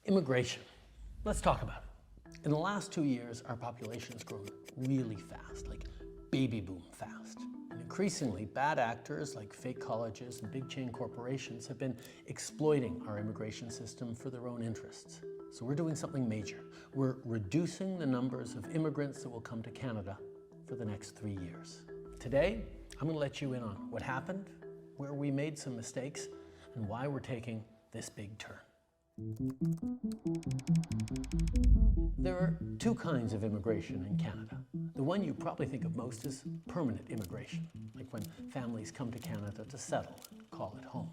Immigration. Let's talk about it. In the last 2 years, our population has grown really fast, like baby boom fast. And increasingly, bad actors like fake colleges and big chain corporations have been exploiting our immigration system for their own interests. So we're doing something major. We're reducing the numbers of immigrants that will come to Canada for the next 3 years. Today, I'm going to let you in on what happened, where we made some mistakes, and why we're taking this big turn. There are two kinds of immigration in Canada. The one you probably think of most is permanent immigration, like when families come to Canada to settle and call it home.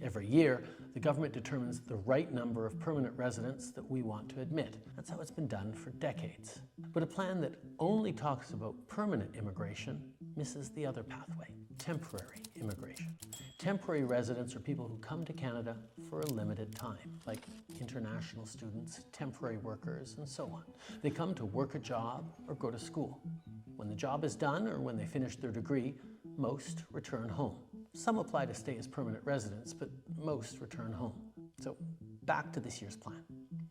Every year, the government determines the right number of permanent residents that we want to admit. That's how it's been done for decades. But a plan that only talks about permanent immigration misses the other pathway, temporary immigration. Temporary residents are people who come to Canada for a limited time, like international students, temporary workers, and so on. They come to work a job or go to school. When the job is done or when they finish their degree, most return home. Some apply to stay as permanent residents, but most return home. So back to this year's plan.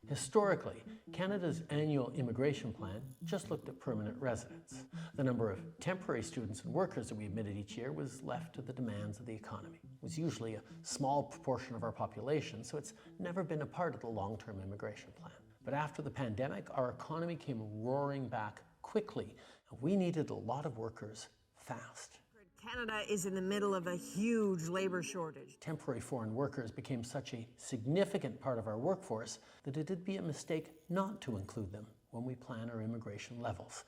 Historically, Canada's annual immigration plan just looked at permanent residents. The number of temporary students and workers that we admitted each year was left to the demands of the economy. It was usually a small proportion of our population, so it's never been a part of the long-term immigration plan. But after the pandemic, our economy came roaring back quickly, and we needed a lot of workers fast. Canada is in the middle of a huge labor shortage. Temporary foreign workers became such a significant part of our workforce that it'd be a mistake not to include them when we plan our immigration levels.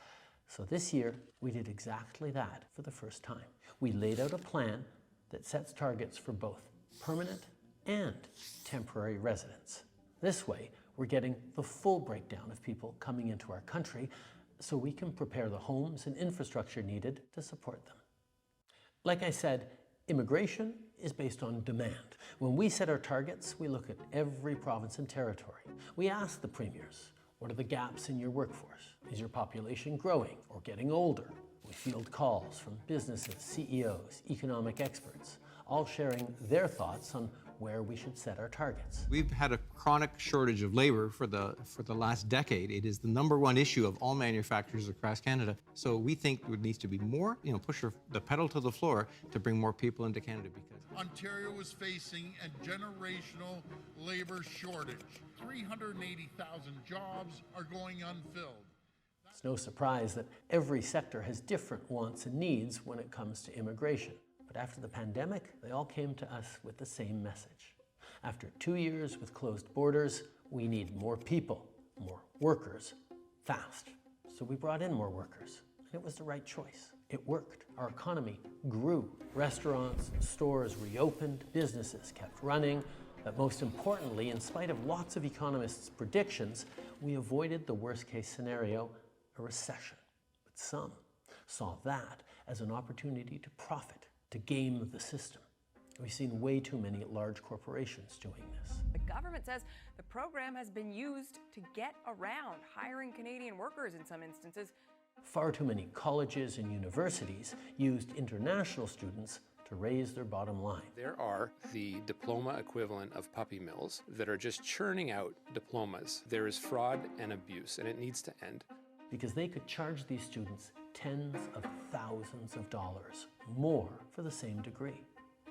So this year, we did exactly that for the first time. We laid out a plan that sets targets for both permanent and temporary residents. This way, we're getting the full breakdown of people coming into our country so we can prepare the homes and infrastructure needed to support them. Like I said, immigration is based on demand. When we set our targets, we look at every province and territory. We ask the premiers, what are the gaps in your workforce? Is your population growing or getting older? We field calls from businesses, CEOs, economic experts, all sharing their thoughts on where we should set our targets. We've had a chronic shortage of labor for the last decade. It is the #1 issue of all manufacturers across Canada. So we think there needs to be more, push the pedal to the floor to bring more people into Canada because Ontario is facing a generational labor shortage. 380,000 jobs are going unfilled. It's no surprise that every sector has different wants and needs when it comes to immigration. But after the pandemic, they all came to us with the same message. After 2 years with closed borders, we need more people, more workers, fast. So we brought in more workers, and it was the right choice. It worked. Our economy grew. Restaurants and stores reopened, businesses kept running, but most importantly, in spite of lots of economists' predictions, we avoided the worst-case scenario, a recession. But some saw that as an opportunity to profit, to game the system. We've seen way too many large corporations doing this. The government says the program has been used to get around hiring Canadian workers in some instances. Far too many colleges and universities used international students to raise their bottom line. There are the diploma equivalent of puppy mills that are just churning out diplomas. There is fraud and abuse, and it needs to end. Because they could charge these students tens of thousands of dollars more for the same degree.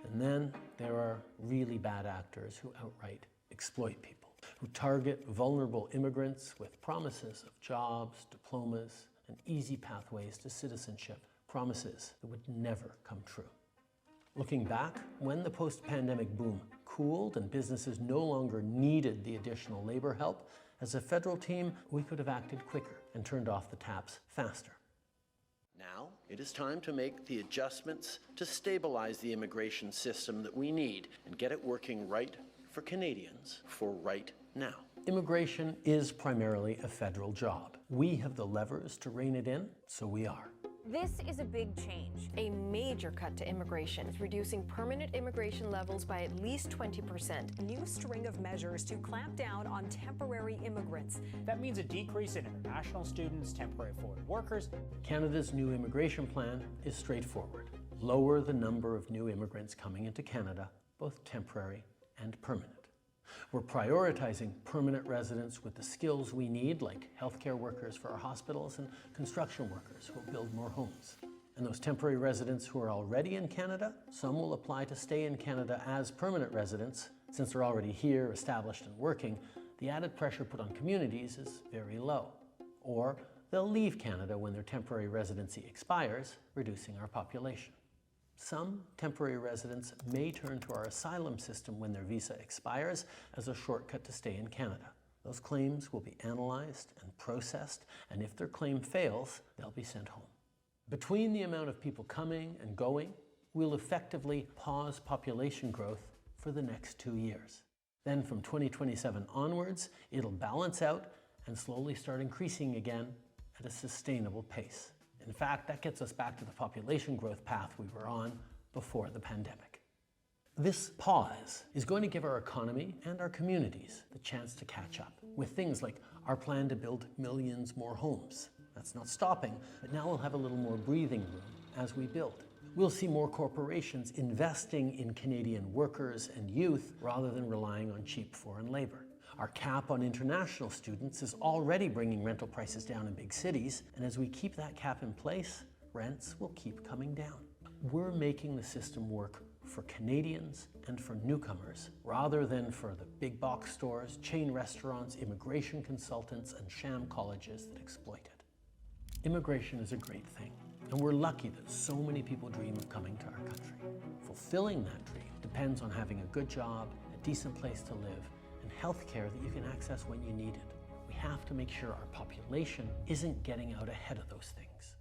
And then there are really bad actors who outright exploit people, who target vulnerable immigrants with promises of jobs, diplomas, and easy pathways to citizenship, promises that would never come true. Looking back, when the post-pandemic boom cooled and businesses no longer needed the additional labor help, as a federal team, we could have acted quicker and turned off the taps faster. Now, it is time to make the adjustments to stabilize the immigration system that we need and get it working right for Canadians for right now. Immigration is primarily a federal job. We have the levers to rein it in, so we are. This is a big change. A major cut to immigration is reducing permanent immigration levels by at least 20%. A new string of measures to clamp down on temporary immigrants. That means a decrease in international students, temporary foreign workers. Canada's new immigration plan is straightforward. Lower the number of new immigrants coming into Canada, both temporary and permanent. We're prioritizing permanent residents with the skills we need, like healthcare workers for our hospitals and construction workers who will build more homes. And those temporary residents who are already in Canada, some will apply to stay in Canada as permanent residents. Since they're already here, established and working, the added pressure put on communities is very low. Or they'll leave Canada when their temporary residency expires, reducing our population. Some temporary residents may turn to our asylum system when their visa expires as a shortcut to stay in Canada. Those claims will be analyzed and processed, and if their claim fails, they'll be sent home. Between the amount of people coming and going, we'll effectively pause population growth for the next 2 years. Then from 2027 onwards, it'll balance out and slowly start increasing again at a sustainable pace. In fact, that gets us back to the population growth path we were on before the pandemic. This pause is going to give our economy and our communities the chance to catch up with things like our plan to build millions more homes. That's not stopping, but now we'll have a little more breathing room as we build. We'll see more corporations investing in Canadian workers and youth rather than relying on cheap foreign labor. Our cap on international students is already bringing rental prices down in big cities, and as we keep that cap in place, rents will keep coming down. We're making the system work for Canadians and for newcomers, rather than for the big box stores, chain restaurants, immigration consultants, and sham colleges that exploit it. Immigration is a great thing, and we're lucky that so many people dream of coming to our country. Fulfilling that dream depends on having a good job, a decent place to live, and health care that you can access when you need it. We have to make sure our population isn't getting out ahead of those things.